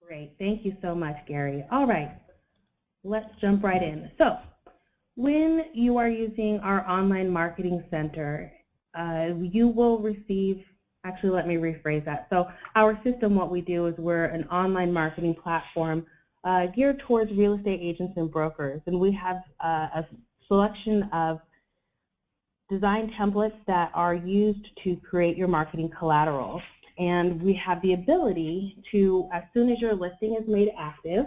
Great. Thank you so much, Gary. All right, let's jump right in. So when you are using our online marketing center, you will receive, actually let me rephrase that. So our system, what we do is we're an online marketing platform geared towards real estate agents and brokers. And we have a selection of design templates that are used to create your marketing collateral. And we have the ability to, as soon as your listing is made active,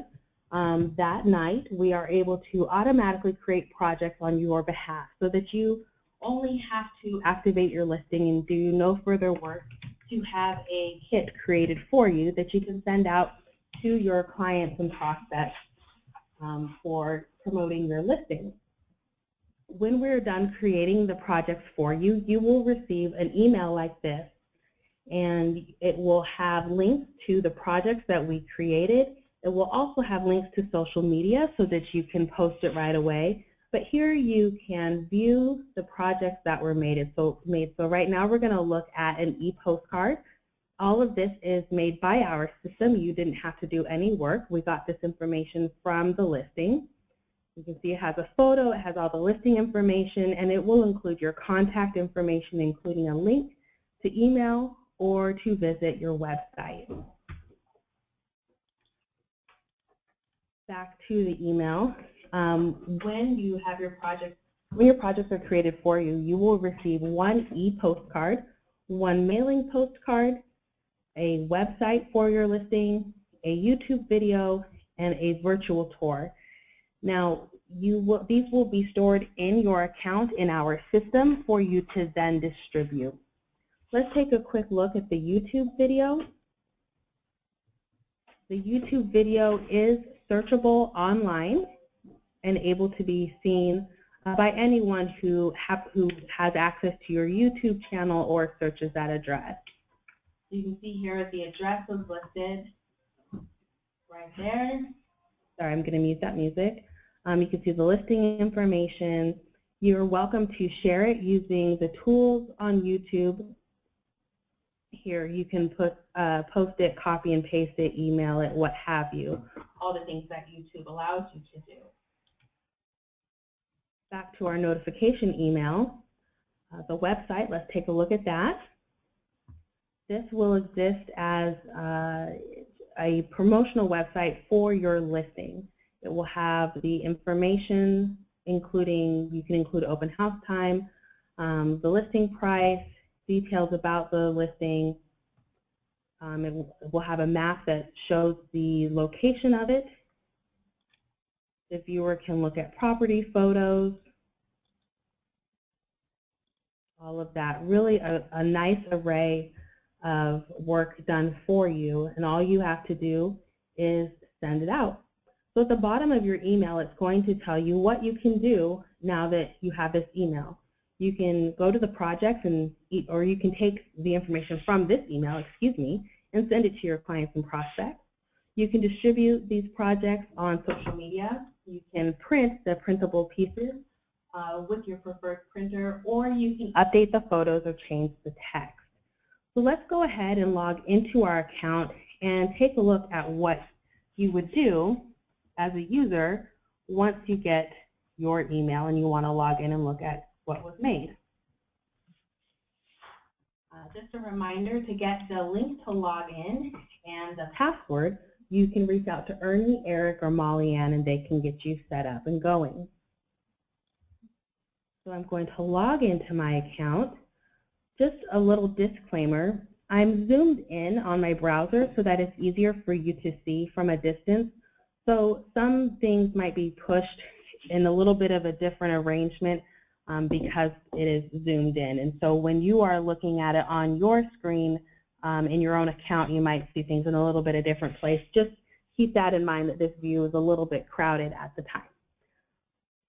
that night we are able to automatically create projects on your behalf so that you only have to activate your listing and do no further work to have a kit created for you that you can send out to your clients and prospects for promoting your listing. When we're done creating the projects for you, you will receive an email like this, and it will have links to the projects that we created. It will also have links to social media so that you can post it right away. But here you can view the projects that were made. So right now we're going to look at an e-postcard. All of this is made by our system. You didn't have to do any work. We got this information from the listing. You can see it has a photo, it has all the listing information, and it will include your contact information, including a link to email or to visit your website. Back to the email. When you have your projects, when your projects are created for you, you will receive one e-postcard, one mailing postcard, a website for your listing, a YouTube video, and a virtual tour. Now, these will be stored in your account in our system for you to then distribute. Let's take a quick look at the YouTube video. The YouTube video is searchable online and able to be seen by anyone who has access to your YouTube channel or searches that address. You can see here the address is listed right there. Sorry, I'm going to mute that music. You can see the listing information. You're welcome to share it using the tools on YouTube. Here you can post it, copy and paste it, email it, what have you. All the things that YouTube allows you to do. Back to our notification email, the website, let's take a look at that. This will exist as a promotional website for your listing. It will have the information, including, you can include open house time, the listing price, details about the listing. It will have a map that shows the location of it. The viewer can look at property photos, all of that. Really a nice array of work done for you, and all you have to do is send it out. So at the bottom of your email, it's going to tell you what you can do now that you have this email. You can go to the project or you can take the information from this email, and send it to your clients and prospects. You can distribute these projects on social media. You can print the printable pieces with your preferred printer, or you can update the photos or change the text. So let's go ahead and log into our account and take a look at what you would do as a user once you get your email and you want to log in and look at what was made. Just a reminder, to get the link to log in and the password, you can reach out to Ernie, Eric, or Molly Ann, and they can get you set up and going. So I'm going to log into my account. Just a little disclaimer, I'm zoomed in on my browser so that it's easier for you to see from a distance. So some things might be pushed in a little bit of a different arrangement because it is zoomed in. And so when you are looking at it on your screen in your own account, you might see things in a little bit of different place. Just keep that in mind that this view is a little bit crowded at the time.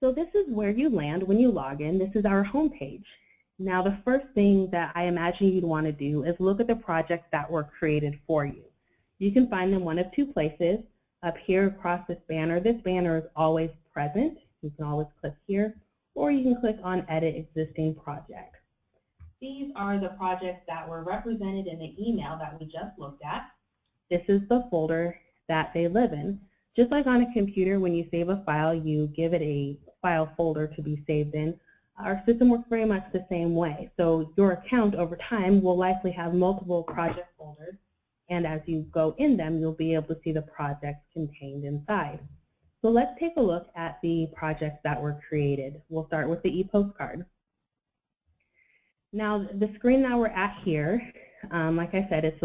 So this is where you land when you log in. This is our home page. Now the first thing that I imagine you'd want to do is look at the projects that were created for you. You can find them one of two places. Up here across this banner is always present. You can always click here, or you can click on Edit Existing Project. These are the projects that were represented in the email that we just looked at. This is the folder that they live in. Just like on a computer, when you save a file, you give it a file folder to be saved in. Our system works very much the same way. So your account over time will likely have multiple project folders, and as you go in them, you'll be able to see the projects contained inside. So let's take a look at the projects that were created. We'll start with the e-postcard. Now, the screen that we're at here, like I said,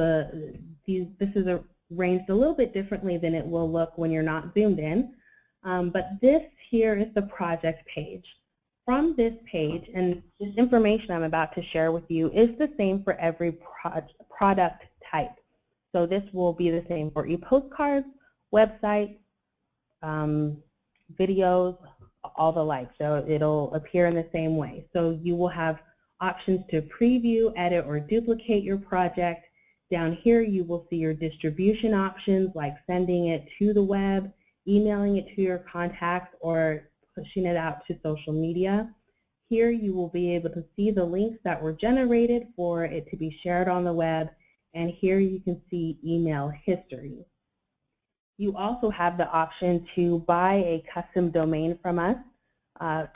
this is arranged a little bit differently than it will look when you're not zoomed in. But this here is the project page. From this page, and this information I'm about to share with you is the same for every product type. So this will be the same for e-postcards, websites, videos, all the like. So it'll appear in the same way. So you will have options to preview, edit, or duplicate your project. Down here you will see your distribution options, like sending it to the web, emailing it to your contacts, or pushing it out to social media. Here you will be able to see the links that were generated for it to be shared on the web, and here you can see email history. You also have the option to buy a custom domain from us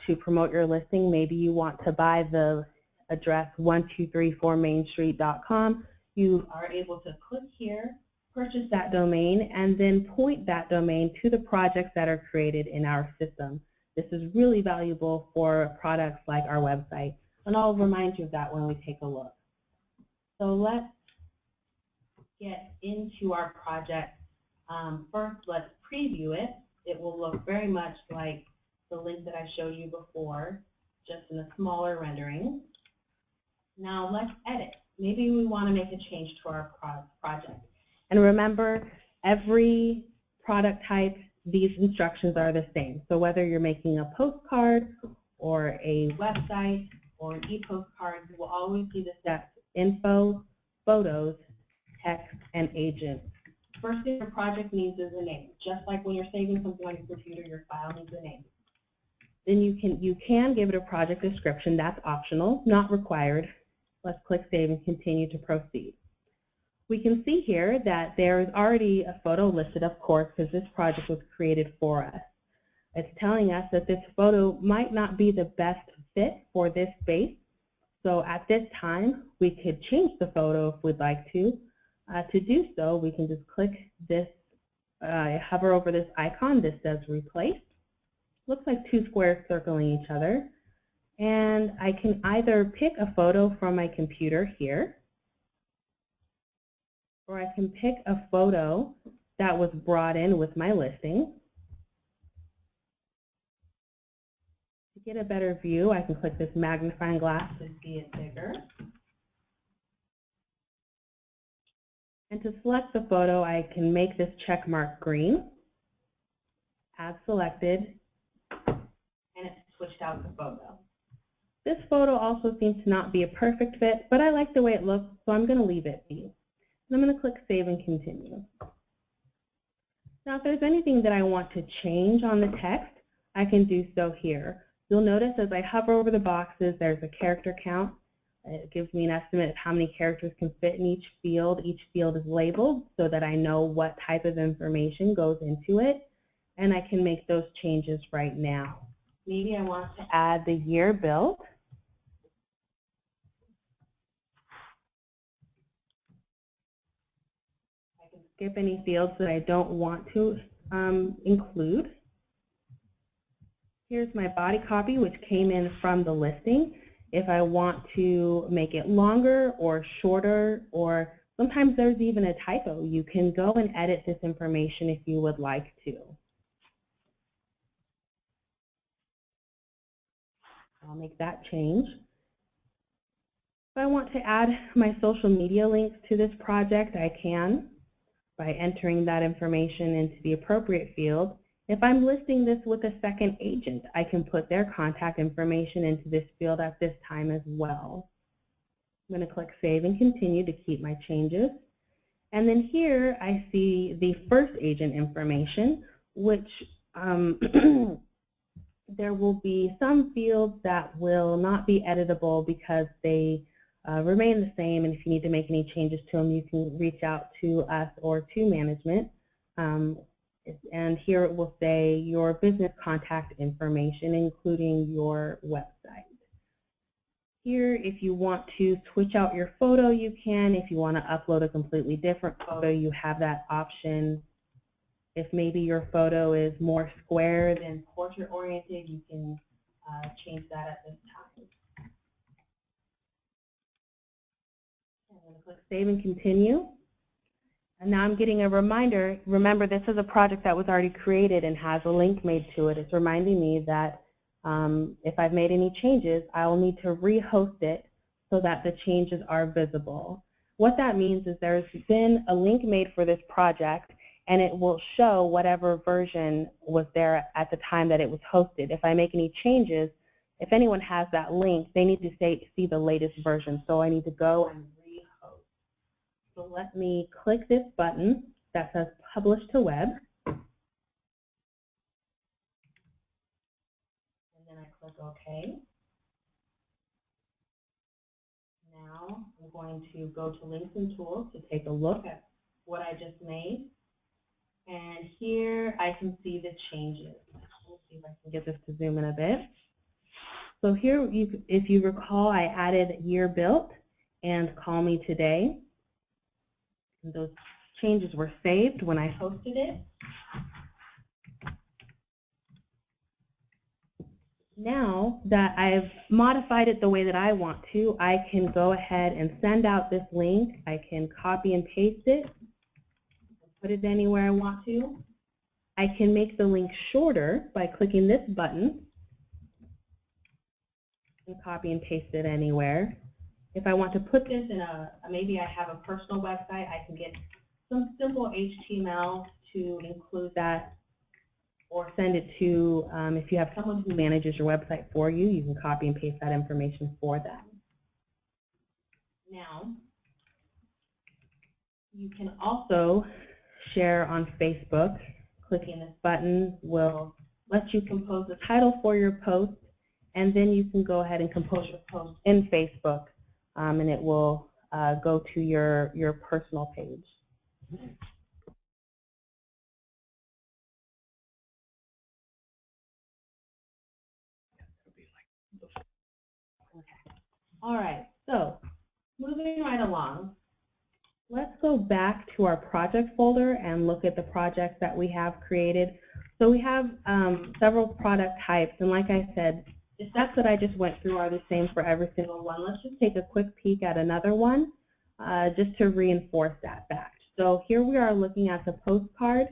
to promote your listing. Maybe you want to buy the address 1234mainstreet.com. You are able to click here, purchase that domain, and then point that domain to the projects that are created in our system. This is really valuable for products like our website, and I'll remind you of that when we take a look. So let's get into our project. First, let's preview it. It will look very much like the link that I showed you before, just in a smaller rendering. Now let's edit. Maybe we want to make a change to our project. And remember, every product type, these instructions are the same. So whether you're making a postcard or a website or an e-postcard, you will always see the steps: info, photos, text, and agent. First thing your project needs is a name. Just like when you're saving something on your computer, your file needs a name. Then you can give it a project description. That's optional, not required. Let's click Save and continue to proceed. We can see here that there is already a photo listed, of course, because this project was created for us. It's telling us that this photo might not be the best fit for this space. So at this time, we could change the photo if we'd like to. To do so, we can just click this, hover over this icon. This says Replace. Looks like two squares circling each other. And I can either pick a photo from my computer here, or I can pick a photo that was brought in with my listing. To get a better view, I can click this magnifying glass to see it bigger. And to select the photo, I can make this check mark green, add selected, and it's switched out the photo. This photo also seems to not be a perfect fit, but I like the way it looks, so I'm going to leave it be. I'm going to click Save and Continue. Now, if there's anything that I want to change on the text, I can do so here. You'll notice as I hover over the boxes, there's a character count. It gives me an estimate of how many characters can fit in each field. Each field is labeled so that I know what type of information goes into it, and I can make those changes right now. Maybe I want to add the year built. I can skip any fields that I don't want to include. Here's my body copy, which came in from the listing. If I want to make it longer or shorter, or sometimes there's even a typo, you can go and edit this information if you would like to. I'll make that change. If I want to add my social media links to this project, I can by entering that information into the appropriate field. If I'm listing this with a second agent, I can put their contact information into this field at this time as well. I'm going to click Save and Continue to keep my changes. And then here I see the first agent information, which there will be some fields that will not be editable because they remain the same, and if you need to make any changes to them, you can reach out to us or to management. And here it will say your business contact information, including your website. Here, if you want to switch out your photo, you can. If you want to upload a completely different photo, you have that option. If maybe your photo is more square than portrait-oriented, you can change that at this time. I'm going to click Save and Continue. And now I'm getting a reminder. Remember, this is a project that was already created and has a link made to it. It's reminding me that if I've made any changes, I'll need to rehost it so that the changes are visible. What that means is there's been a link made for this project, and it will show whatever version was there at the time that it was hosted. If I make any changes, if anyone has that link, they need to see the latest version. So I need to go and rehost. So let me click this button that says Publish to Web. Click OK. Now I'm going to go to Links and Tools to take a look at what I just made. And here I can see the changes. Let's see if I can get this to zoom in a bit. So here, if you recall, I added year built and call me today. And those changes were saved when I hosted it. Now that I've modified it the way that I want to, I can go ahead and send out this link. I can copy and paste it, put it anywhere I want to. I can make the link shorter by clicking this button and copy and paste it anywhere. If I want to put this in maybe I have a personal website, I can get some simple HTML to include that, or send it to, if you have someone who manages your website for you, you can copy and paste that information for them. Now, you can also share on Facebook. Clicking this button will let you compose a title for your post, and then you can go ahead and compose your post in Facebook, and it will go to your personal page. All right, so moving right along, let's go back to our project folder and look at the projects that we have created. So we have several product types, and like I said, the steps that I just went through are the same for every single one. Let's just take a quick peek at another one just to reinforce that fact. So here we are looking at the postcard.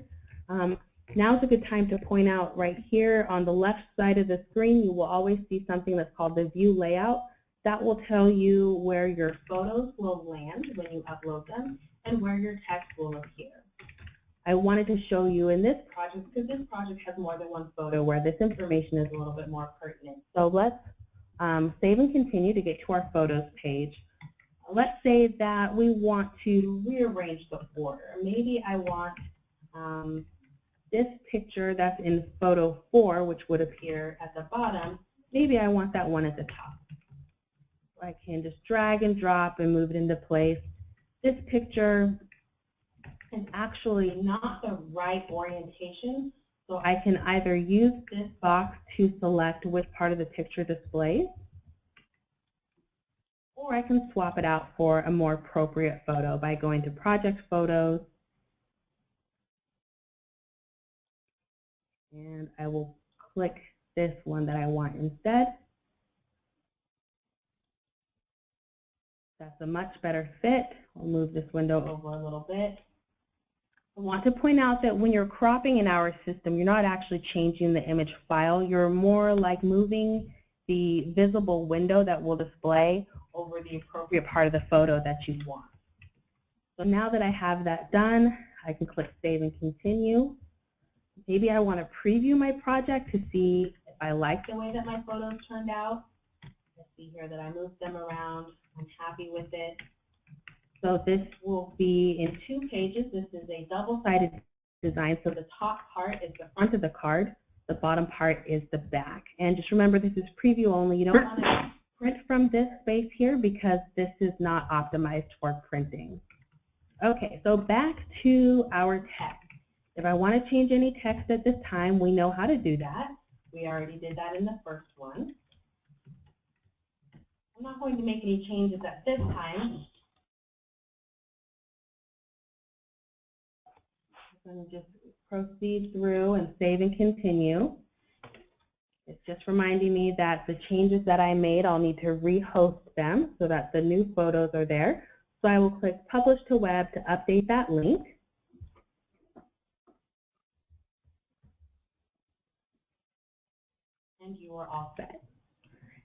Now's a good time to point out right here on the left side of the screen, you will always see something that's called the view layout. That will tell you where your photos will land when you upload them and where your text will appear. I wanted to show you in this project, because this project has more than one photo, where this information is a little bit more pertinent. So let's save and continue to get to our photos page. Let's say that we want to rearrange the order. Maybe I want this picture that's in photo 4, which would appear at the bottom, maybe I want that one at the top. I can just drag and drop and move it into place. This picture is actually not the right orientation, so I can either use this box to select which part of the picture displays, or I can swap it out for a more appropriate photo by going to Project Photos, and I will click this one that I want instead. That's a much better fit. I'll move this window over a little bit. I want to point out that when you're cropping in our system, you're not actually changing the image file. You're more like moving the visible window that will display over the appropriate part of the photo that you want. So now that I have that done, I can click Save and Continue. Maybe I want to preview my project to see if I like the way that my photos turned out. Let's see here that I moved them around. I'm happy with it. So this will be in 2 pages. This is a double-sided design. So the top part is the front of the card. The bottom part is the back. And just remember, this is preview only. You don't want to print from this space here because this is not optimized for printing. Okay, so back to our text. If I want to change any text at this time, we know how to do that. We already did that in the first one. I'm not going to make any changes at this time. I'm going to just proceed through and save and continue. It's just reminding me that the changes that I made, I'll need to rehost them so that the new photos are there. So I will click Publish to Web to update that link. And you are all set.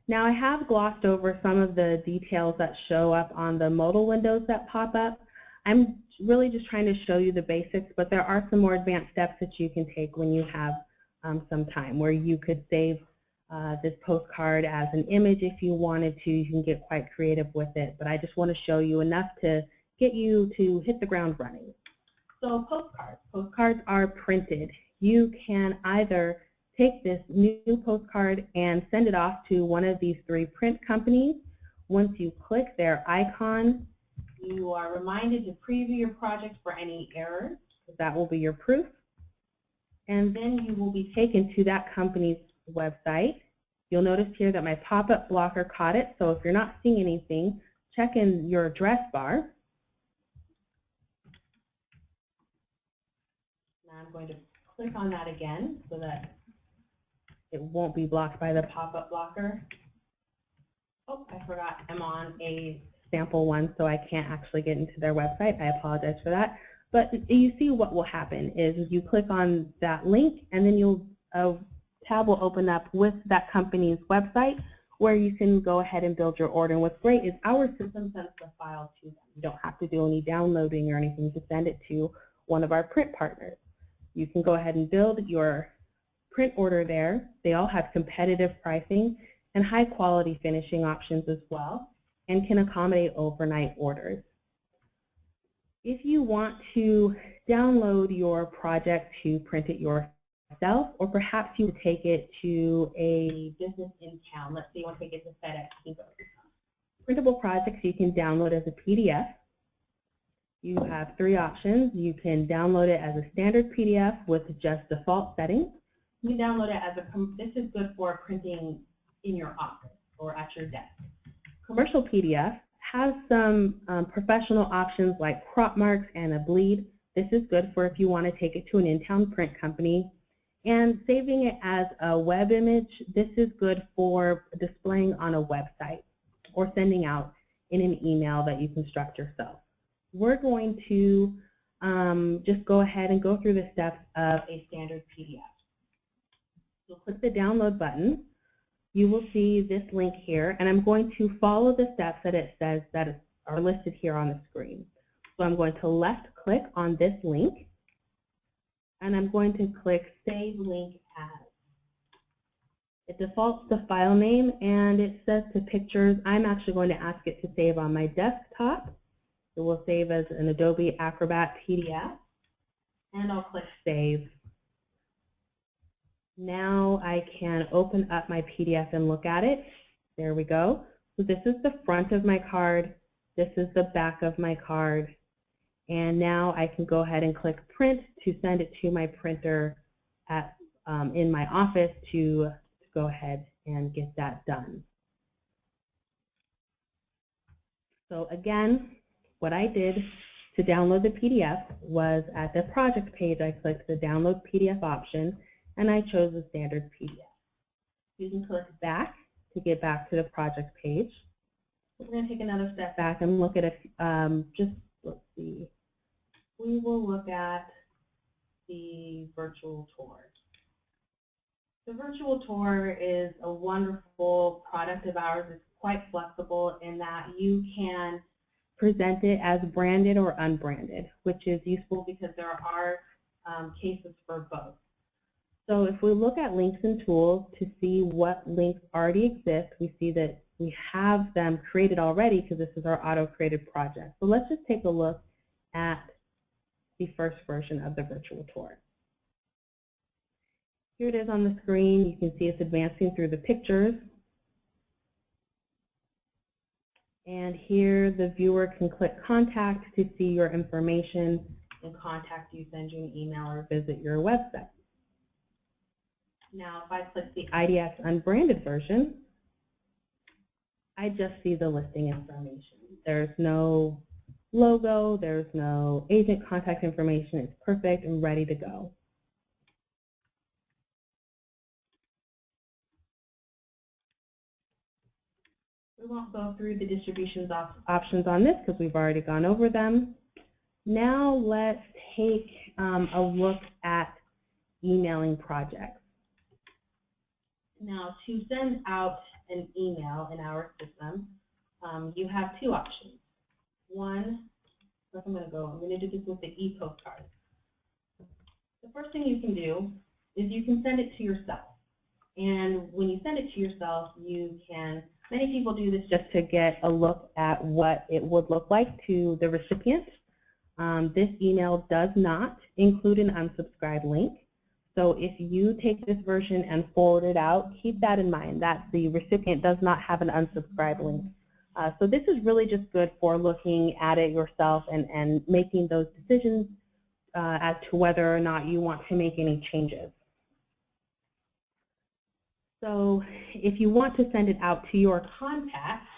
Now I have glossed over some of the details that show up on the modal windows that pop up. I'm really just trying to show you the basics, but there are some more advanced steps that you can take when you have some time, where you could save this postcard as an image if you wanted to. You can get quite creative with it, but I just want to show you enough to get you to hit the ground running. So postcards. Postcards are printed. You can either take this new postcard and send it off to one of these 3 print companies. Once you click their icon, you are reminded to preview your project for any errors, because that will be your proof. And then you will be taken to that company's website. You'll notice here that my pop-up blocker caught it, so if you're not seeing anything, check in your address bar. Now I'm going to click on that again so that it won't be blocked by the pop-up blocker. Oh, I forgot I'm on a sample one, so I can't actually get into their website. I apologize for that. But you see what will happen is you click on that link, and then a tab will open up with that company's website where you can go ahead and build your order. And what's great is our system sends the file to them. You don't have to do any downloading or anything to send it to one of our print partners. You can go ahead and build your print order there. They all have competitive pricing and high quality finishing options as well, and can accommodate overnight orders. If you want to download your project to print it yourself, or perhaps you take it to a business in town, let's say you want to take it to FedEx. Printable projects you can download as a PDF. You have 3 options. You can download it as a standard PDF with just default settings. You can download it as this is good for printing in your office or at your desk. Commercial PDF has some professional options like crop marks and a bleed. This is good for if you want to take it to an in-town print company. And saving it as a web image, this is good for displaying on a website or sending out in an email that you construct yourself. We're going to just go ahead and go through the steps of a standard PDF. So click the download button. You will see this link here, and I'm going to follow the steps that it says that are listed here on the screen. So I'm going to left click on this link, and I'm going to click Save Link As. It defaults to file name, and it says to pictures. I'm actually going to ask it to save on my desktop. It will save as an Adobe Acrobat PDF, and I'll click Save. Now I can open up my PDF and look at it. There we go. So this is the front of my card. This is the back of my card. And now I can go ahead and click Print to send it to my printer at, in my office to go ahead and get that done. So again, what I did to download the PDF was at the project page, I clicked the Download PDF option, and I chose the standard PDF. You can click back to get back to the project page. We're going to take another step back and look at let's see. We will look at the virtual tour. The virtual tour is a wonderful product of ours. It's quite flexible in that you can present it as branded or unbranded, which is useful because there are cases for both. So if we look at links and tools to see what links already exist, we see that we have them created already because this is our auto-created project. So let's just take a look at the first version of the virtual tour. Here it is on the screen. You can see it's advancing through the pictures. And here the viewer can click Contact to see your information and contact you, send you an email, or visit your website. Now, if I click the IDX unbranded version, I just see the listing information. There's no logo, there's no agent contact information. It's perfect and ready to go. We won't go through the distributions options on this because we've already gone over them. Now let's take a look at emailing projects. Now, to send out an email in our system, you have two options. One, I'm going to do this with the e-postcard. The first thing you can do is you can send it to yourself. And when you send it to yourself, you can, many people do this just to get a look at what it would look like to the recipient. This email does not include an unsubscribe link. So if you take this version and forward it out, keep that in mind, that the recipient does not have an unsubscribe link. So this is really just good for looking at it yourself and making those decisions as to whether or not you want to make any changes. So if you want to send it out to your contacts,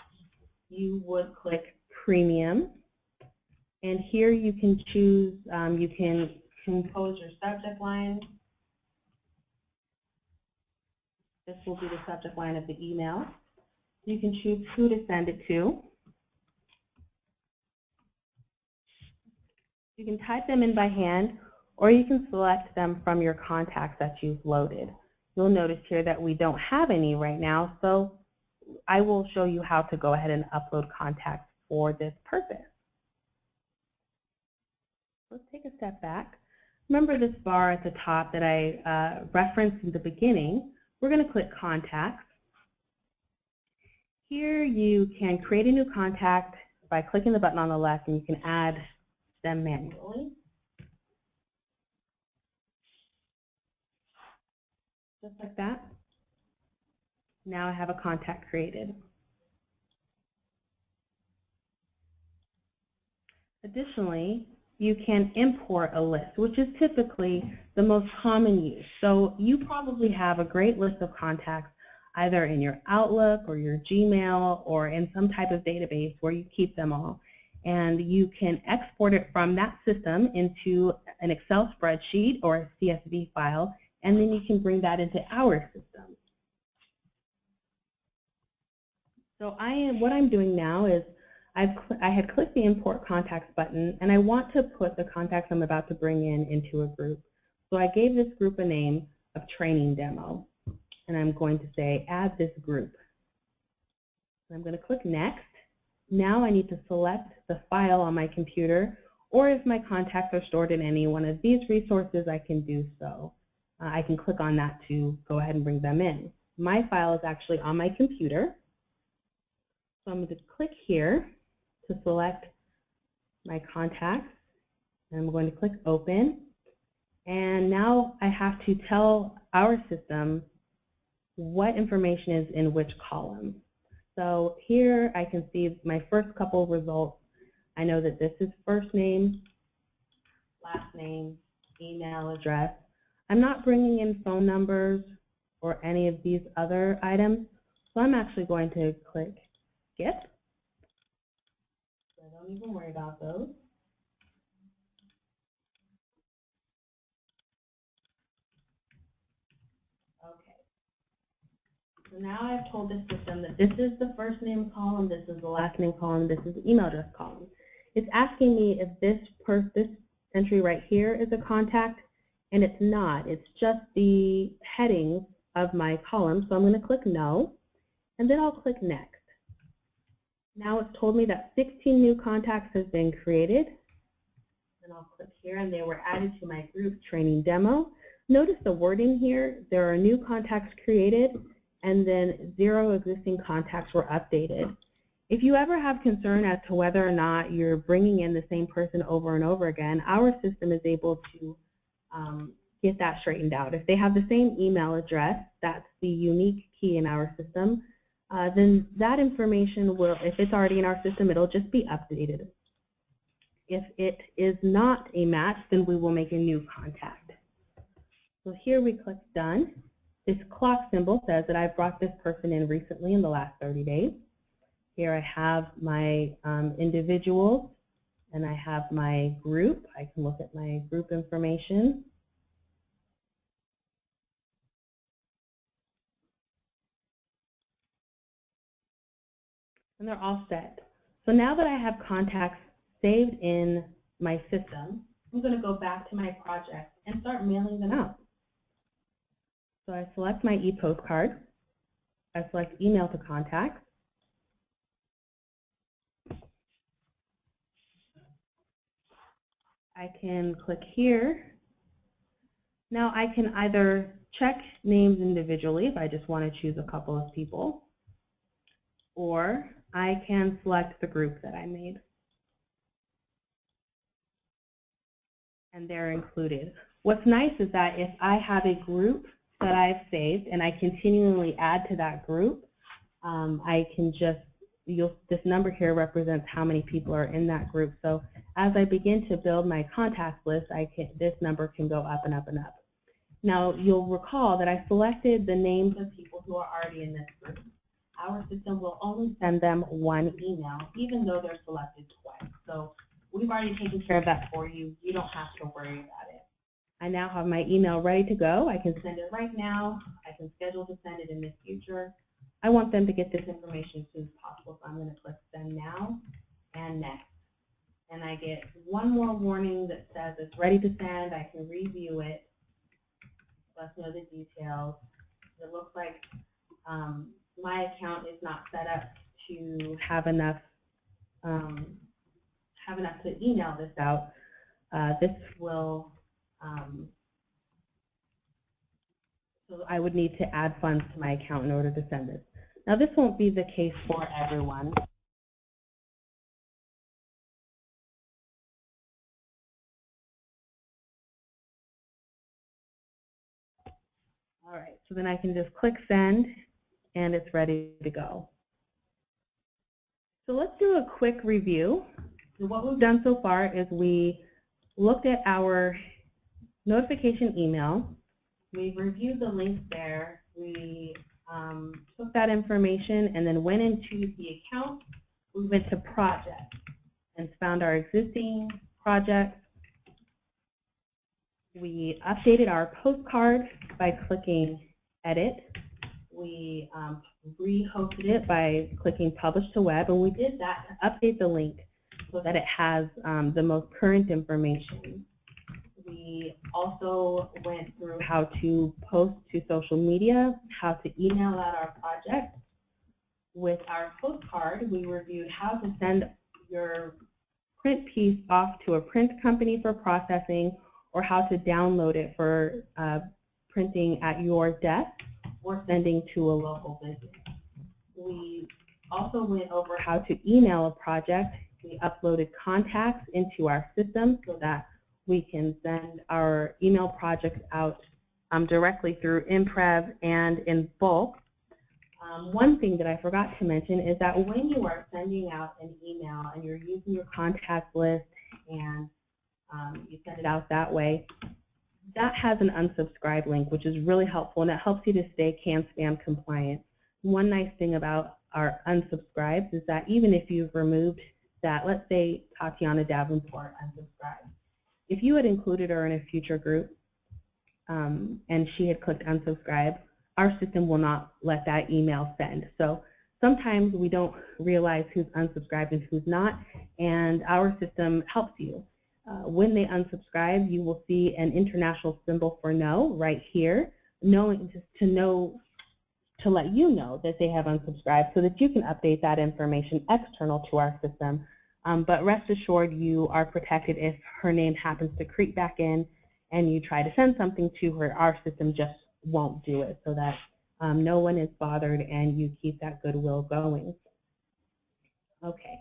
you would click Premium. And here you can choose, you can compose your subject line. This will be the subject line of the email. You can choose who to send it to. You can type them in by hand, or you can select them from your contacts that you've loaded. You'll notice here that we don't have any right now, so I will show you how to go ahead and upload contacts for this purpose. Let's take a step back. Remember this bar at the top that I referenced in the beginning? We're going to click Contacts. Here you can create a new contact by clicking the button on the left, and you can add them manually. Just like that. Now I have a contact created. Additionally, you can import a list, which is typically the most common use. So you probably have a great list of contacts either in your Outlook or your Gmail or in some type of database where you keep them all. And you can export it from that system into an Excel spreadsheet or a CSV file, and then you can bring that into our system. So what I'm doing now is I had clicked the Import Contacts button, and I want to put the contacts I'm about to bring in into a group. So I gave this group a name of Training Demo, and I'm going to say Add this group. I'm going to click Next. Now I need to select the file on my computer, or if my contacts are stored in any one of these resources, I can do so. I can click on that to go ahead and bring them in. My file is actually on my computer, so I'm going to click here to select my contacts, and I'm going to click Open. And now I have to tell our system what information is in which column. So here I can see my first couple of results. I know that this is first name, last name, email address. I'm not bringing in phone numbers or any of these other items, so I'm actually going to click Skip. So don't even worry about those. Okay. So now I've told the system that this is the first name column, this is the last name column, this is the email address column. It's asking me if this entry right here is a contact, and it's not. It's just the headings of my column, so I'm going to click No, and then I'll click Next. Now it's told me that 16 new contacts have been created, and I'll click here, and they were added to my group Training Demo. Notice the wording here. There are new contacts created, and then 0 existing contacts were updated. If you ever have concern as to whether or not you're bringing in the same person over and over again, our system is able to get that straightened out. If they have the same email address, that's the unique key in our system, then that information will, if it's already in our system, it'll just be updated. If it is not a match, then we will make a new contact. So here we click Done. This clock symbol says that I've brought this person in recently in the last 30 days. Here I have my individuals, and I have my group. I can look at my group information. And they're all set. So now that I have contacts saved in my system, I'm going to go back to my project and start mailing them out. So I select my e-postcard. I select email to contacts. I can click here. Now I can either check names individually if I just want to choose a couple of people, or I can select the group that I made. And they're included. What's nice is that if I have a group that I've saved and I continually add to that group, I can just, this number here represents how many people are in that group. So as I begin to build my contact list, this number can go up and up and up. Now you'll recall that I selected the names of people who are already in this group. Our system will only send them one email, even though they're selected twice. So we've already taken care of that for you. You don't have to worry about it. I now have my email ready to go. I can send it right now. I can schedule to send it in the future. I want them to get this information as soon as possible, so I'm going to click Send Now and Next. And I get one more warning that says it's ready to send. I can review it. Let's know the details. It looks like my account is not set up to have enough to email this out. This will, so I would need to add funds to my account in order to send this. Now this won't be the case for everyone. All right, so then I can just click Send, and it's ready to go. So let's do a quick review. So what we've done so far is we looked at our notification email. We reviewed the links there. We took that information and then went into the account. We went to Projects and found our existing projects. We updated our postcard by clicking Edit. We re-hosted it by clicking Publish to Web, and we did that to update the link so that it has the most current information. We also went through how to post to social media, how to email out our project. With our postcard, we reviewed how to send your print piece off to a print company for processing, or how to download it for printing at your desk or sending to a local business. We also went over how to email a project. We uploaded contacts into our system so that we can send our email projects out directly through Imprev and in bulk. One thing that I forgot to mention is that when you are sending out an email and you're using your contact list and you send it out that way, that has an unsubscribe link, which is really helpful, and it helps you to stay CAN-SPAM compliant. One nice thing about our unsubscribes is that even if you've removed that, let's say Tatiana Davenport unsubscribed, if you had included her in a future group and she had clicked unsubscribe, our system will not let that email send. So sometimes we don't realize who's unsubscribed and who's not, and our system helps you. When they unsubscribe, you will see an international symbol for no right here, to let you know that they have unsubscribed so that you can update that information external to our system. But rest assured, you are protected if her name happens to creep back in and you try to send something to her. Our system just won't do it, so that no one is bothered and you keep that goodwill going. Okay,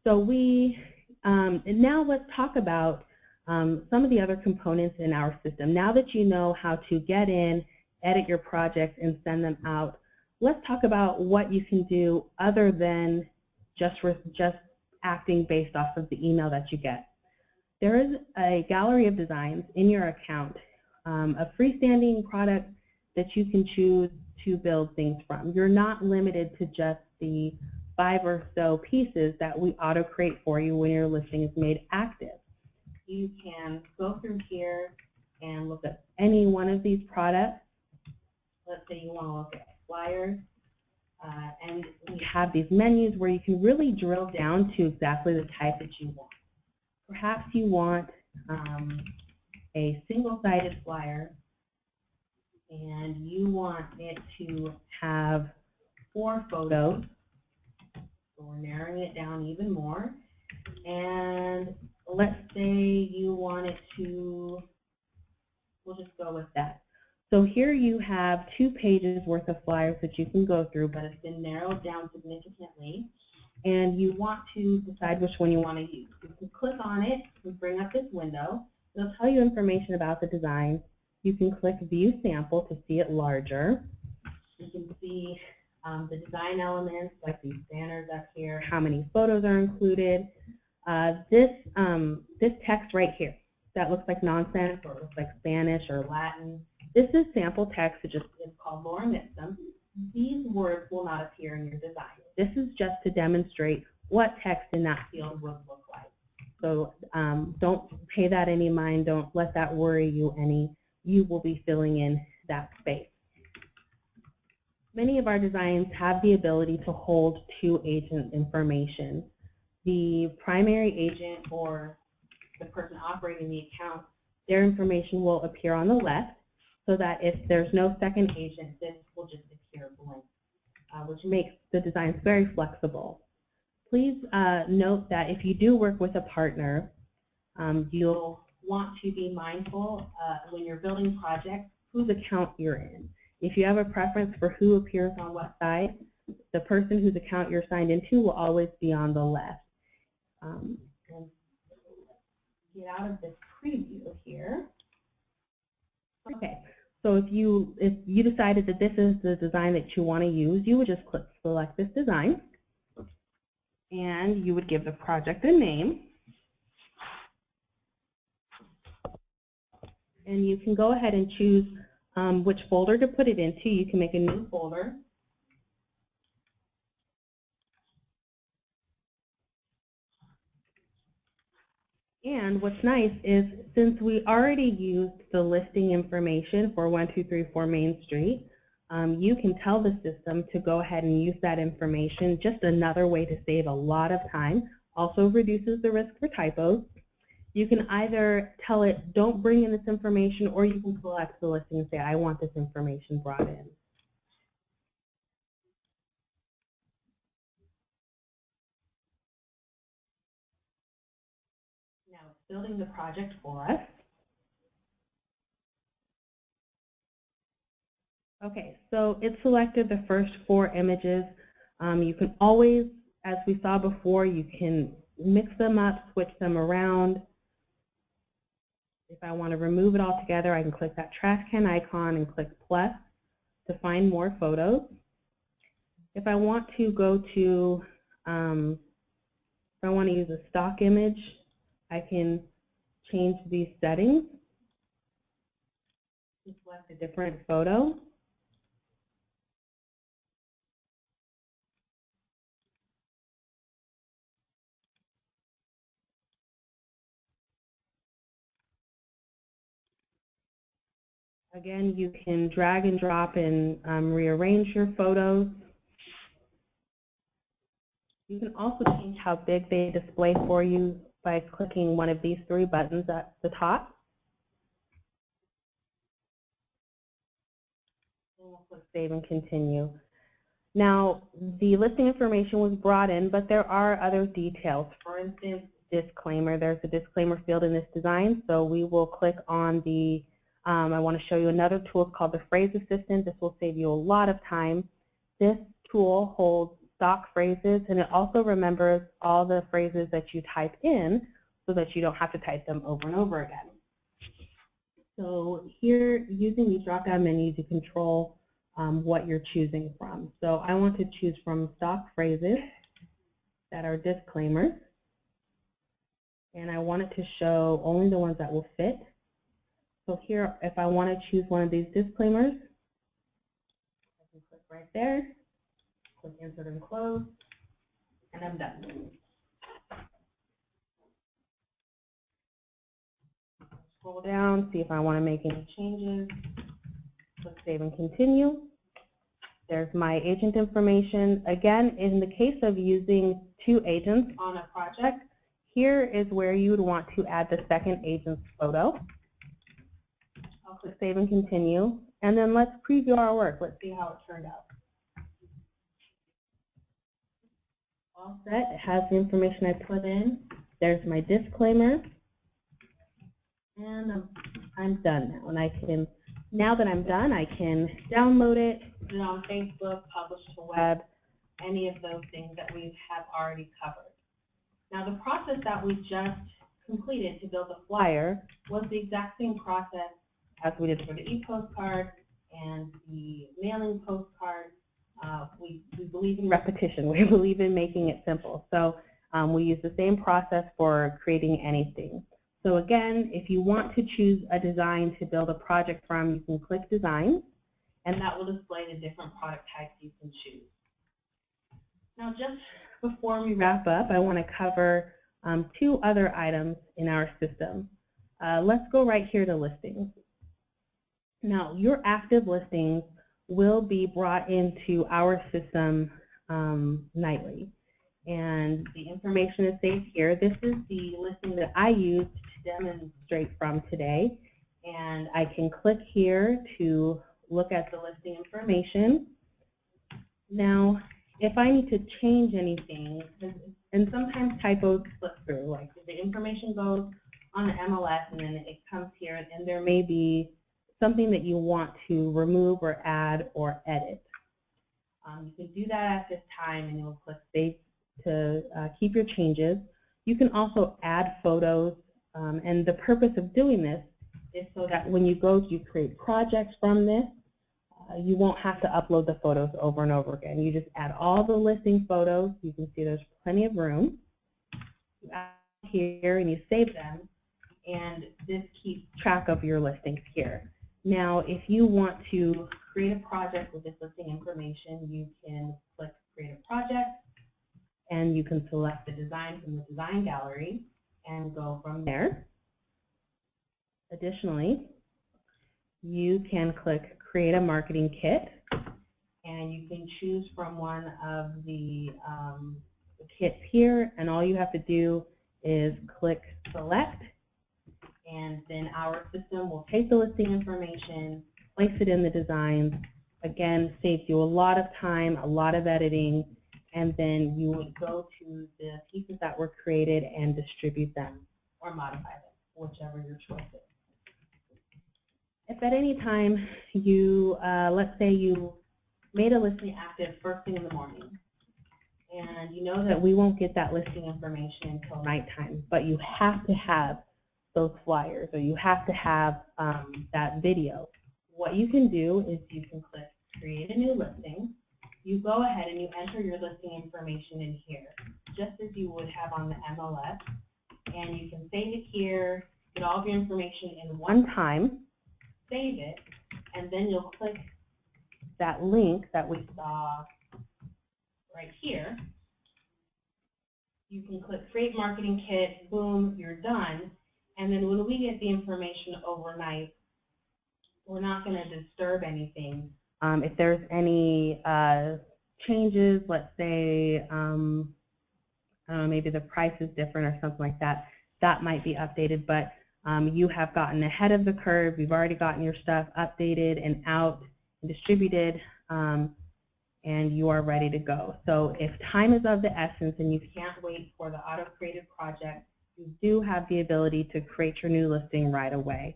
so now let's talk about some of the other components in our system. Now that you know how to get in, edit your projects, and send them out, let's talk about what you can do other than just acting based off of the email that you get. there is a gallery of designs in your account, a freestanding product that you can choose to build things from. You're not limited to just the 5 or so pieces that we auto-create for you when your listing is made active. You can go through here and look at any one of these products. Let's say you want to look at flyers, and we have these menus where you can really drill down to exactly the type that you want. Perhaps you want a single-sided flyer, and you want it to have 4 photos. So we're narrowing it down even more. And let's say you want it to, we'll just go with that. So here you have 2 pages worth of flyers that you can go through, but it's been narrowed down significantly. And you want to decide which one you want to use. You can click on it and bring up this window. It'll tell you information about the design. You can click View Sample to see it larger. You can see the design elements like these banners up here, how many photos are included. This text right here that looks like nonsense or looks like Spanish or Latin, this is sample text. It's called lorem ipsum. These words will not appear in your design. This is just to demonstrate what text in that field would look like. So don't pay that any mind. Don't let that worry you any. You will be filling in that space. Many of our designs have the ability to hold 2 agent information. The primary agent or the person operating the account, their information will appear on the left, so that if there's no second agent, this will just appear blank, which makes the designs very flexible. Please note that if you do work with a partner, you'll want to be mindful when you're building projects whose account you're in. If you have a preference for who appears on what side, the person whose account you're signed into will always be on the left. And get out of this preview here. Okay, so if you decided that this is the design that you want to use, you would just click Select this design, and you would give the project a name. And you can go ahead and choose which folder to put it into. You can make a new folder. And what's nice is since we already used the listing information for 1234 Main Street, you can tell the system to go ahead and use that information. Just another way to save a lot of time. Also reduces the risk for typos. You can either tell it, don't bring in this information, or you can select the listing and say, I want this information brought in. Now it's building the project for us. Okay, so it selected the first 4 images. You can always, as we saw before, you can mix them up, switch them around. If I want to remove it all together, I can click that trash can icon and click plus to find more photos. If I want to go to, if I want to use a stock image, I can change these settings to select a different photo. Again, you can drag and drop and rearrange your photos. You can also change how big they display for you by clicking one of these 3 buttons at the top. And we'll click Save and Continue. Now, the listing information was brought in, but there are other details. For instance, disclaimer. There's a disclaimer field in this design, so we will click on the I want to show you another tool called the Phrase Assistant. This will save you a lot of time. This tool holds stock phrases, and it also remembers all the phrases that you type in so that you don't have to type them over and over again. So here, using these drop-down menus, you control what you're choosing from. So I want to choose from stock phrases that are disclaimers. and I want it to show only the ones that will fit. So here, if I want to choose one of these disclaimers, I can click right there, click Insert and Close, and I'm done. Scroll down, see if I want to make any changes. Click Save and Continue. There's my agent information. Again, in the case of using 2 agents on a project, here is where you would want to add the second agent's photo. I'll click Save and Continue, and then let's preview our work. Let's see how it turned out. All set. It has the information I put in. There's my disclaimer, and I'm done now. And now that I'm done, I can download it, put it on Facebook, publish to web, any of those things that we have already covered. Now, the process that we just completed to build a flyer was the exact same process as we did for the e-postcard and the mailing postcard. We believe in repetition. We believe in making it simple. So we use the same process for creating anything. So again, if you want to choose a design to build a project from, you can click Design, and that will display the different product types you can choose. Now, just before we wrap up, I want to cover 2 other items in our system. Let's go right here to listings. Now, your active listings will be brought into our system nightly, and the information is saved here. This is the listing that I used to demonstrate from today, and I can click here to look at the listing information. Now, if I need to change anything, and sometimes typos slip through, like the information goes on the MLS and then it comes here, and there may be something that you want to remove or add or edit. You can do that at this time, and you'll click Save to keep your changes. You can also add photos, and the purpose of doing this is so that when you go to create projects from this, you won't have to upload the photos over and over again. You just add all the listing photos. You can see there's plenty of room. You add here and you save them, and this keeps track of your listings here. Now, if you want to create a project with this listing information, you can click Create a Project, and you can select the design from the design gallery and go from there. Additionally, you can click Create a Marketing Kit, and you can choose from one of the kits here, and all you have to do is click Select, and then our system will take the listing information, place it in the designs. Again, saves you a lot of time, a lot of editing, and then you would go to the pieces that were created and distribute them or modify them, whichever your choice is. If at any time you, let's say you made a listing active first thing in the morning, and you know that we won't get that listing information until nighttime, but you have to have those flyers, or you have to have that video. What you can do is you can click Create a New Listing. You go ahead and you enter your listing information in here, just as you would have on the MLS, and you can save it here, get all of your information in one time, save it, and then you'll click that link that we saw right here. You can click Create Marketing Kit, boom, you're done. And then when we get the information overnight, we're not going to disturb anything. If there's any changes, let's say, I don't know, maybe the price is different or something like that, that might be updated. But you have gotten ahead of the curve. You've already gotten your stuff updated and out and distributed, and you are ready to go. So if time is of the essence and you can't wait for the auto-created project, you do have the ability to create your new listing right away.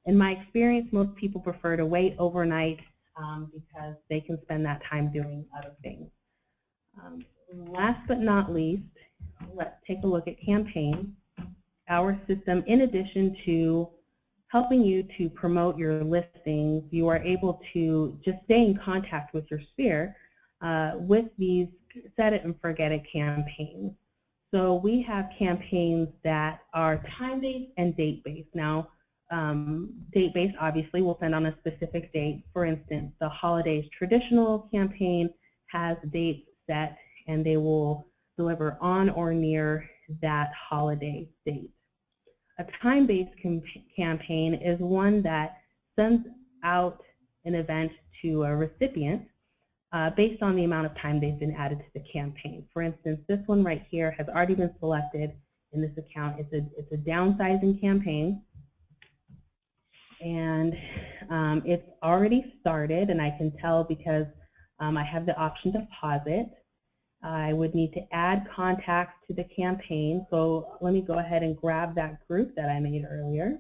In my experience, most people prefer to wait overnight because they can spend that time doing other things. Last but not least, let's take a look at campaigns. Our system, in addition to helping you to promote your listings, you are able to just stay in contact with your sphere with these set it and forget it campaigns. So we have campaigns that are time-based and date-based. Now, date-based obviously will send on a specific date. For instance, the holidays traditional campaign has dates set and they will deliver on or near that holiday date. A time-based campaign is one that sends out an event to a recipient based on the amount of time they've been added to the campaign. For instance, this one right here has already been selected in this account. It's a downsizing campaign, and it's already started, and I can tell because I have the option to pause it. I would need to add contacts to the campaign, so let me go ahead and grab that group that I made earlier.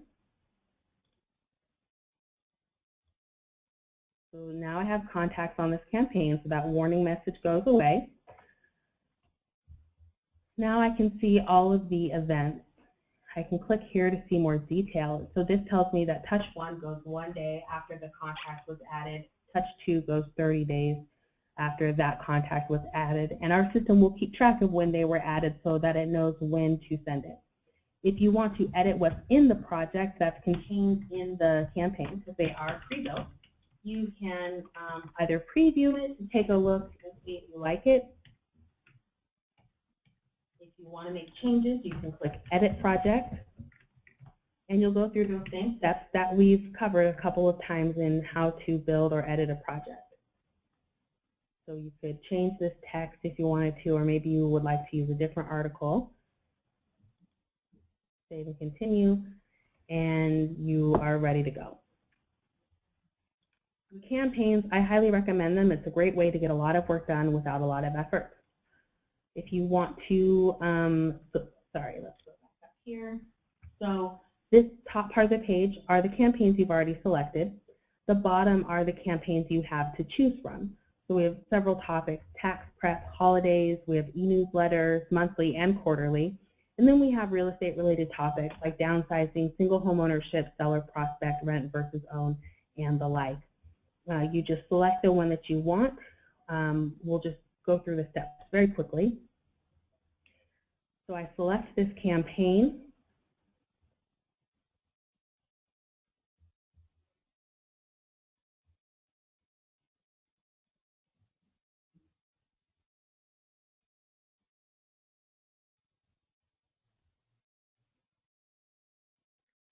So now I have contacts on this campaign, so that warning message goes away. Now I can see all of the events. I can click here to see more detail. So this tells me that touch 1 goes 1 day after the contact was added. Touch 2 goes 30 days after that contact was added. And our system will keep track of when they were added so that it knows when to send it. If you want to edit what's in the project that's contained in the campaign, because they are pre-built, you can either preview it to take a look and see if you like it. If you want to make changes, you can click Edit Project, and you'll go through those same steps that we've covered a couple of times in how to build or edit a project. So you could change this text if you wanted to, or maybe you would like to use a different article. Save and continue, and you are ready to go. Campaigns, I highly recommend them. It's a great way to get a lot of work done without a lot of effort. If you want to, sorry, let's go back up here. So this top part of the page are the campaigns you've already selected. The bottom are the campaigns you have to choose from. So we have several topics: tax prep, holidays, we have e-newsletters, monthly and quarterly. And then we have real estate related topics like downsizing, single home ownership, seller prospect, rent versus own, and the like. You just select the one that you want. We'll just go through the steps very quickly. So I select this campaign.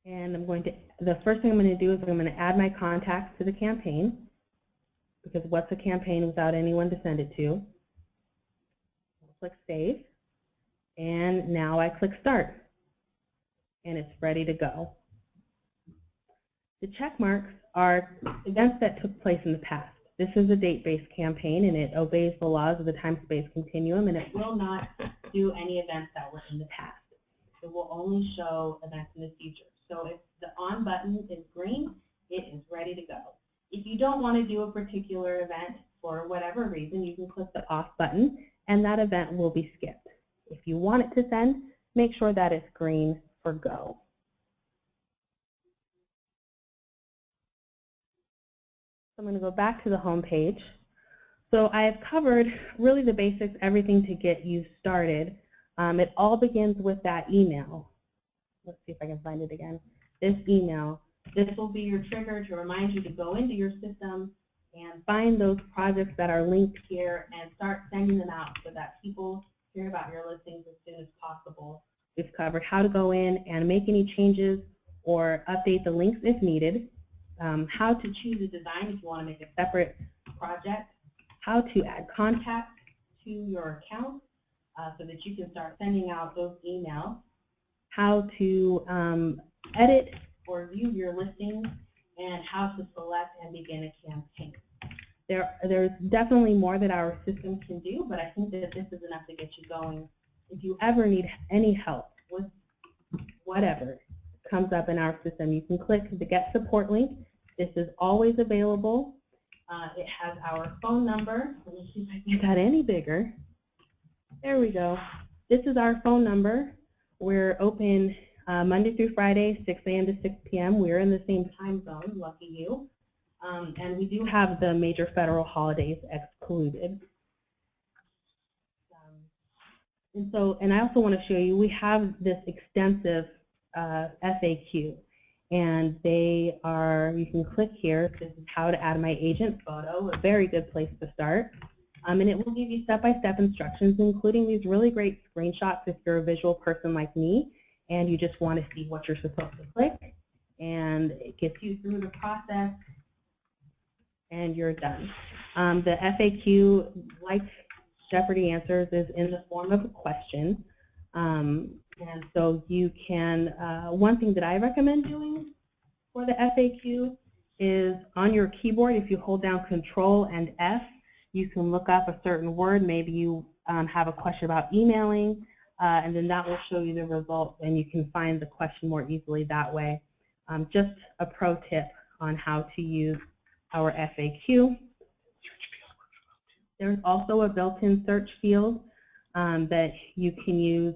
And the first thing I'm going to do is I'm going to add my contacts to the campaign, because what's a campaign without anyone to send it to? I'll click Save, and now I click Start, and it's ready to go. The check marks are events that took place in the past. This is a date-based campaign, and it obeys the laws of the time-space continuum, and it will not do any events that were in the past. It will only show events in the future. So if the on button is green, it is ready to go. If you don't want to do a particular event for whatever reason, you can click the off button and that event will be skipped. If you want it to send, make sure that it's green for go. So I'm going to go back to the home page. So I have covered really the basics, everything to get you started. It all begins with that email. Let's see if I can find it again. This email. This will be your trigger to remind you to go into your system and find those projects that are linked here and start sending them out so that people hear about your listings as soon as possible. We've covered how to go in and make any changes or update the links if needed, how to choose a design if you want to make a separate project, how to add contacts to your account so that you can start sending out those emails, how to edit or view your listings, and how to select and begin a campaign. There's definitely more that our system can do, but I think that this is enough to get you going. If you ever need any help with whatever comes up in our system, you can click the Get Support link. This is always available. It has our phone number. Let me see if I can get that any bigger. There we go. This is our phone number. We're open Monday through Friday, 6 a.m. to 6 p.m. We're in the same time zone, lucky you. And we do have the major federal holidays excluded. And I also want to show you, we have this extensive FAQ, and they are, you can click here, this is how to add my agent photo, a very good place to start. And it will give you step-by-step instructions, including these really great screenshots if you're a visual person like me, and you just want to see what you're supposed to click, and it gets you through the process, and you're done. The FAQ, like Jeopardy Answers, is in the form of a question. And so you can, one thing that I recommend doing for the FAQ is on your keyboard, if you hold down Control and F, you can look up a certain word. Maybe you have a question about emailing, and then that will show you the result, and you can find the question more easily that way. Just a pro tip on how to use our FAQ. There's also a built-in search field that you can use.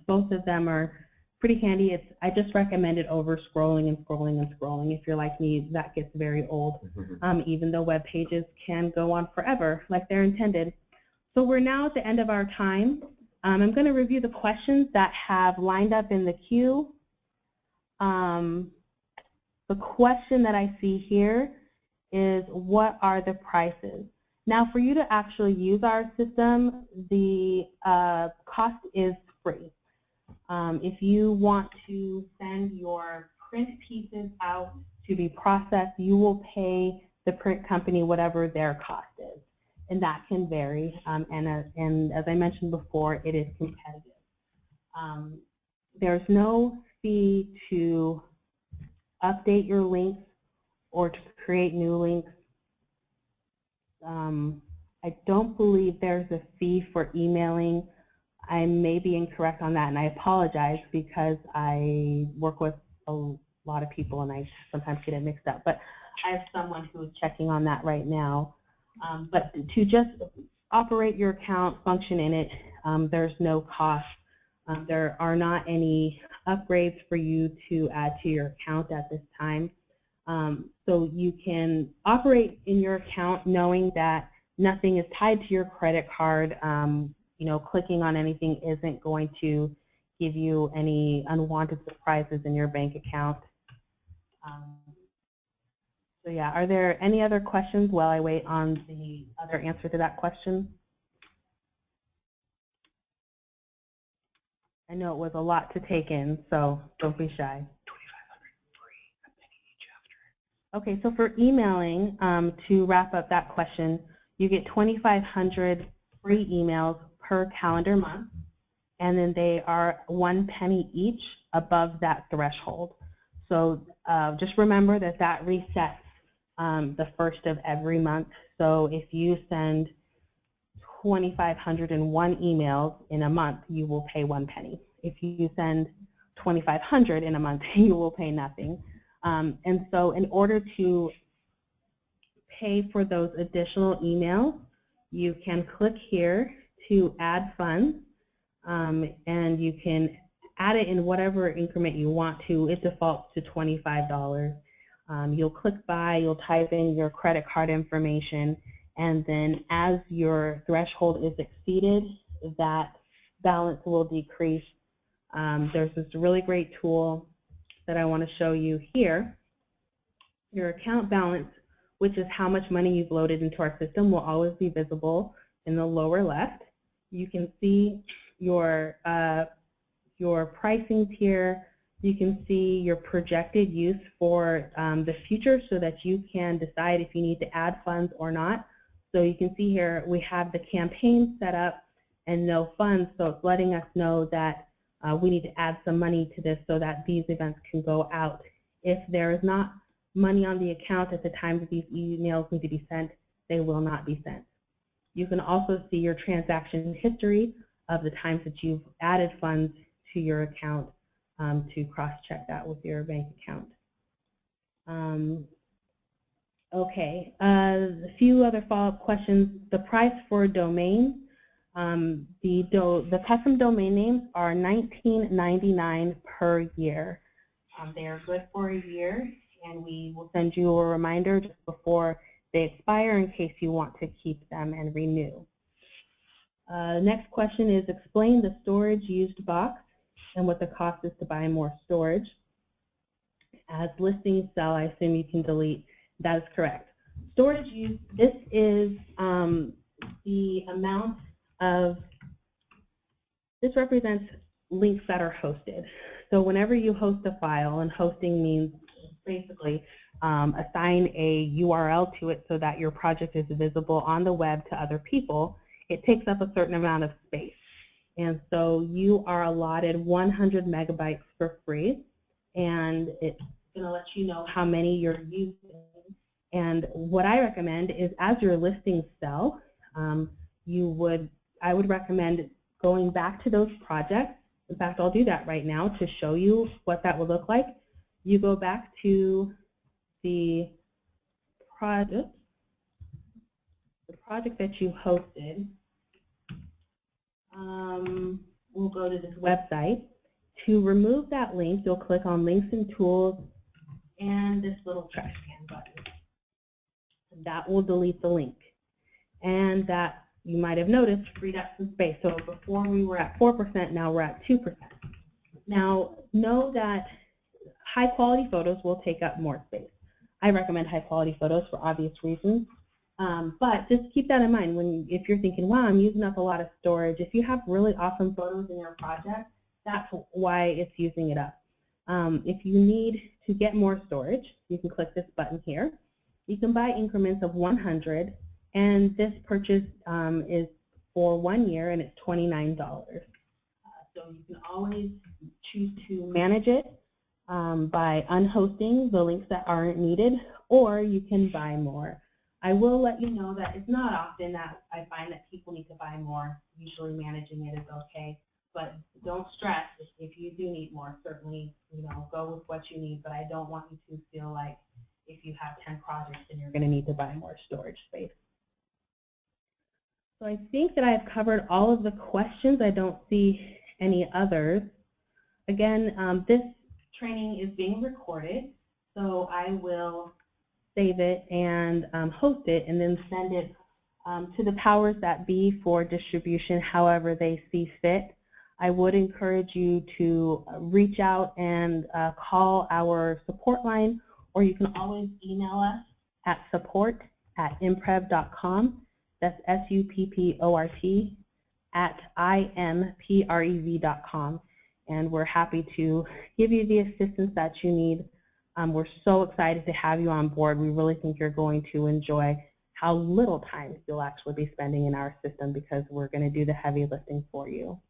Both of them are pretty handy. I just recommend it over scrolling and scrolling and scrolling. If you're like me, that gets very old, even though web pages can go on forever like they're intended. So we're now at the end of our time. I'm going to review the questions that have lined up in the queue. The question that I see here is, what are the prices? Now, for you to actually use our system, the cost is free. If you want to send your print pieces out to be processed, you will pay the print company whatever their cost is, and that can vary. And as I mentioned before, it is competitive. There's no fee to update your links or to create new links. I don't believe there's a fee for emailing. I may be incorrect on that, and I apologize because I work with a lot of people and I sometimes get it mixed up. But I have someone who is checking on that right now. But to just operate your account, function in it, there's no cost. There are not any upgrades for you to add to your account at this time. So you can operate in your account knowing that nothing is tied to your credit card. You know, clicking on anything isn't going to give you any unwanted surprises in your bank account. So yeah, are there any other questions while I wait on the other answer to that question? I know it was a lot to take in, so don't be shy. Okay, so for emailing, to wrap up that question, you get 2,500 free emails per calendar month, and then they are 1 penny each above that threshold. So just remember that that resets the first of every month. So if you send 2,501 emails in a month, you will pay 1 penny. If you send 2,500 in a month, you will pay nothing. And so in order to pay for those additional emails, you can click here to add funds, and you can add it in whatever increment you want to. It defaults to $25. You'll click buy, you'll type in your credit card information, and then as your threshold is exceeded, that balance will decrease. There's this really great tool that I want to show you here. Your account balance, which is how much money you've loaded into our system, will always be visible in the lower left. You can see your pricing tier. You can see your projected use for the future so that you can decide if you need to add funds or not. So you can see here we have the campaign set up and no funds, so it's letting us know that we need to add some money to this so that these events can go out. If there is not money on the account at the time that these emails need to be sent, they will not be sent. You can also see your transaction history of the times that you've added funds to your account to cross-check that with your bank account. Okay, a few other follow-up questions. The price for domains. The custom domain names are $19.99 per year. They are good for a year, and we will send you a reminder just before they expire in case you want to keep them and renew. Next question is explain the storage used box and what the cost is to buy more storage. As listings sell, I assume you can delete. That is correct. Storage use, this is the amount of, this represents links that are hosted. So whenever you host a file, and hosting means basically assign a URL to it so that your project is visible on the web to other people, it takes up a certain amount of space. And so you are allotted 100 megabytes for free, and it's going to let you know how many you're using. And what I recommend is as your listings sell, I would recommend going back to those projects. In fact, I'll do that right now to show you what that will look like. You go back to the project that you hosted. We'll go to this website. To remove that link, you'll click on Links and Tools and this little trash can button. That will delete the link. And that, you might have noticed, freed up some space. So before we were at 4%, now we're at 2%. Now, know that high quality photos will take up more space. I recommend high quality photos for obvious reasons. But just keep that in mind if you're thinking, wow, I'm using up a lot of storage. If you have really awesome photos in your project, that's why it's using it up. If you need to get more storage, you can click this button here. You can buy increments of 100, and this purchase is for 1 year, and it's $29. So you can always choose to manage it by unhosting the links that aren't needed, or you can buy more. I will let you know that it's not often that I find that people need to buy more. Usually managing it is okay, but don't stress if you do need more. Certainly, go with what you need, but I don't want you to feel like if you have 10 projects and you're going to need to buy more storage space. So I think that I've covered all of the questions. I don't see any others. Again, this training is being recorded, so I will save it and host it and then send it to the powers that be for distribution however they see fit. I would encourage you to reach out and call our support line, or you can always email us at support@imprev.com. That's SUPPORT @IMPREV.com. And we're happy to give you the assistance that you need. We're so excited to have you on board. We really think you're going to enjoy how little time you'll actually be spending in our system, because we're going to do the heavy lifting for you.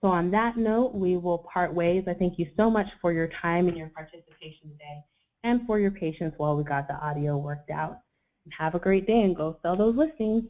So on that note, we will part ways. I thank you so much for your time and your participation today, and for your patience while we got the audio worked out. Have a great day and go sell those listings.